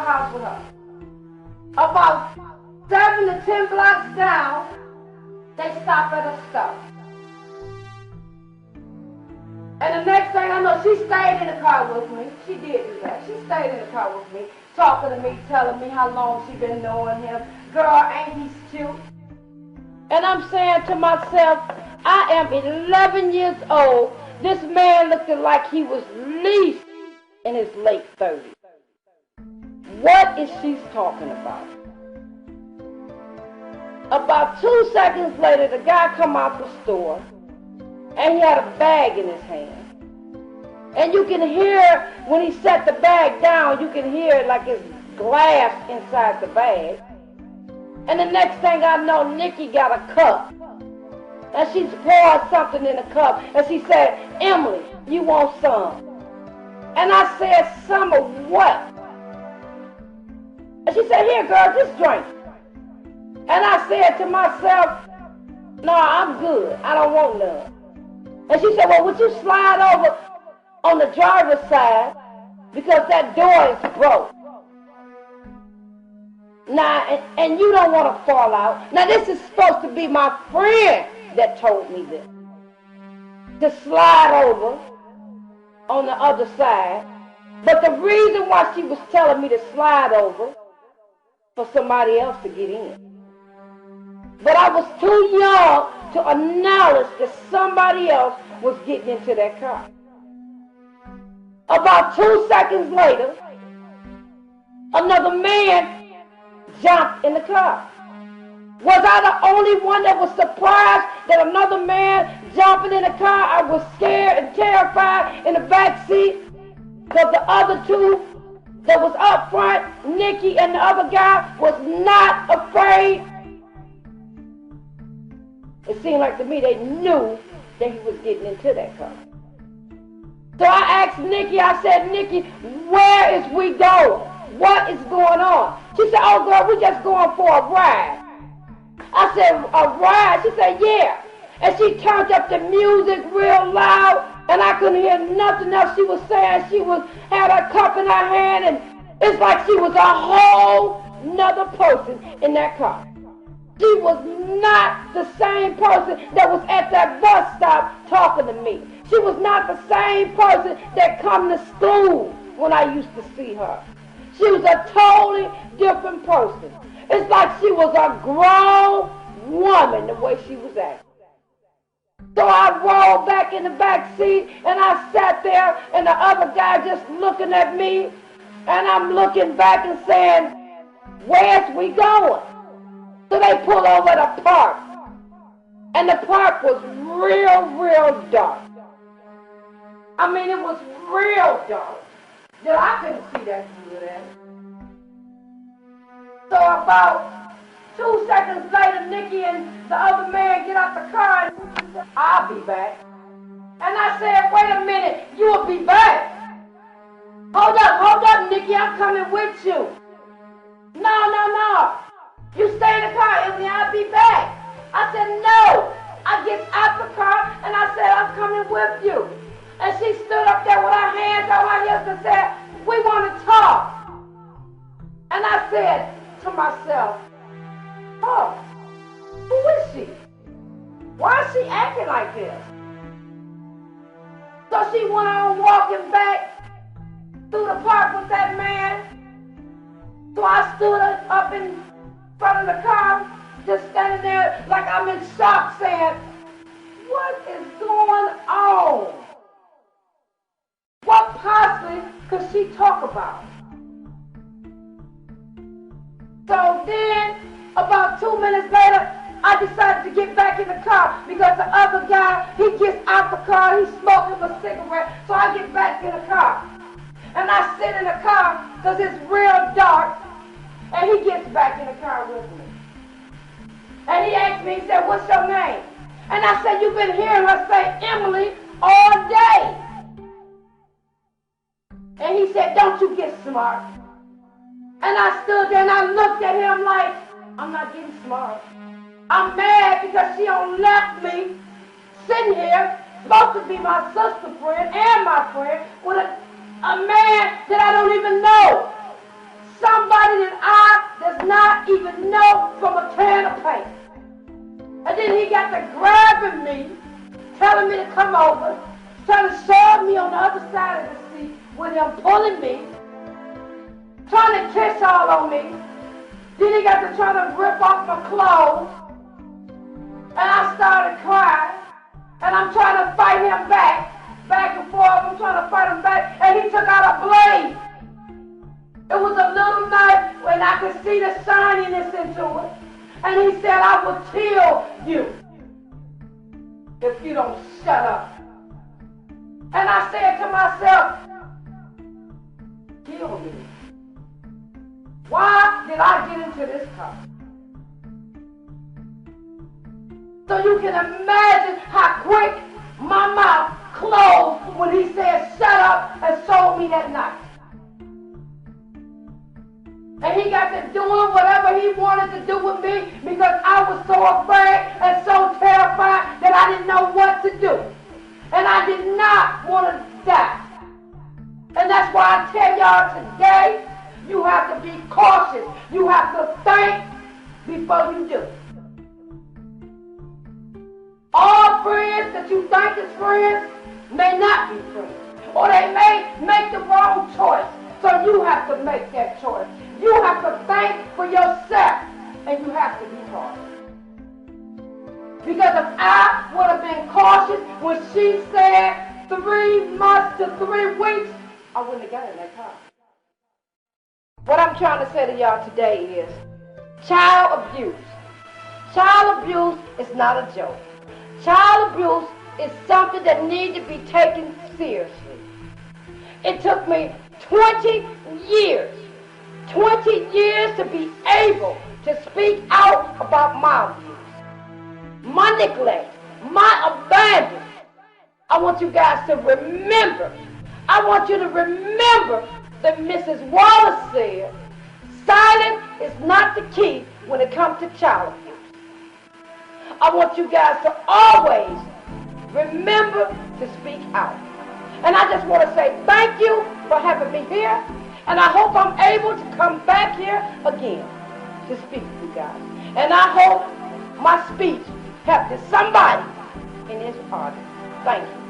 house with her. About 7 to 10 blocks down, they stop at a stop. And the next thing I know, she stayed in the car with me. She did do that. She stayed in the car with me, talking to me, telling me how long she been knowing him. Girl, ain't he cute? And I'm saying to myself, I am 11 years old. This man looking like he was least in his late 30s. What is she talking about? About 2 seconds later, the guy come out the store, and he had a bag in his hand. And you can hear, when he set the bag down, you can hear like it's glass inside the bag. And the next thing I know, Nikki got a cup. And she's poured something in the cup. And she said, Emily, you want some? And I said, some of what? And she said, here, girl, just drink. And I said to myself, no, I'm good. I don't want none. And she said, well, would you slide over on the driver's side because that door is broke? Now, and you don't want to fall out. Now, this is supposed to be my friend that told me this. To slide over on the other side. But the reason why she was telling me to slide over for somebody else to get in. But I was too young to acknowledge that somebody else was getting into that car. About 2 seconds later, another man jumped in the car. Was I the only one that was surprised that another man jumping in the car? I was scared and terrified in the back seat because the other two that was up front, Nikki and the other guy, was not afraid. It seemed like to me they knew that he was getting into that car. So I asked Nikki, I said, Nikki, where is we going? What is going on? She said, oh girl, we just going for a ride. I said, a ride? She said, yeah. And she turned up the music real loud, and I couldn't hear nothing else she was saying. She had her cup in her hand, and it's like she was a whole nother person in that car. She was not the same person that was at that bus stop talking to me. She was not the same person that come to school when I used to see her. She was a totally different person. It's like she was a grown woman the way she was acting. So I rolled back in the back seat and I sat there and the other guy just looking at me, and I'm looking back and saying, where's we going? So they pull over at a park, and the park was real dark. I mean, it was real dark. That I couldn't see that good at it. So about 2 seconds later, Nikki and the other man get out the car and said, I'll be back. And I said, wait a minute, you'll be back. Hold up, Nikki, I'm coming with you. No. You stay in the car, Emily, I'll be back. I said, no. I get out the car and I said, I'm coming with you. And she stood up there with her hands on her hips and said, we want to talk. And I said to myself, oh, who is she? Why is she acting like this? So she went on walking back through the park with that man. So I stood up in front of the car, just standing there like I'm in shock, saying, what is going on? What possibly could she talk about? So then, about 2 minutes later, I decided to get back in the car because the other guy, he gets out the car, he's smoking a cigarette, so I get back in the car. And I sit in the car because it's real dark, and he gets back in the car with me. And he asked me, he said, what's your name? And I said, you've been hearing her say Emily all day. And he said, don't you get smart. And I stood there and I looked at him like, I'm not getting smart. I'm mad because she done left me sitting here, supposed to be my sister friend and my friend, with a man that I don't even know, somebody that I does not even know from a can of paint. And then he got to grabbing me, telling me to come over, trying to shove me on the other side of the seat with him pulling me, trying to kiss all on me. Then he got to try to rip off my clothes. And I started crying. And I'm trying to fight him back and forth. I'm trying to fight him back. And he took out a blade. It was a little knife when I could see the shininess into it. And he said, I will kill you if you don't shut up. And I said to myself, kill me. Why did I get into this car? So you can imagine how quick my mouth closed when he said shut up and sold me that knife. And he got to doing whatever he wanted to do with me because I was so afraid and so terrified that I didn't know what to do. And I did not want to die. And that's why I tell y'all today, you have to be cautious. You have to think before you do. All friends that you think is friends may not be friends. Or they may make the wrong choice. So you have to make that choice. You have to think for yourself. And you have to be cautious. Because if I would have been cautious when she said 3 months to 3 weeks, I wouldn't have got in that car. What I'm trying to say to y'all today is child abuse. Child abuse is not a joke. Child abuse is something that needs to be taken seriously. It took me 20 years to be able to speak out about my abuse, my neglect, my abandonment. I want you guys to remember. I want you to remember that Mrs. Wallace said, silence is not the key when it comes to child abuse. I want you guys to always remember to speak out. And I just want to say thank you for having me here. And I hope I'm able to come back here again to speak to you guys. And I hope my speech helped somebody in this audience. Thank you.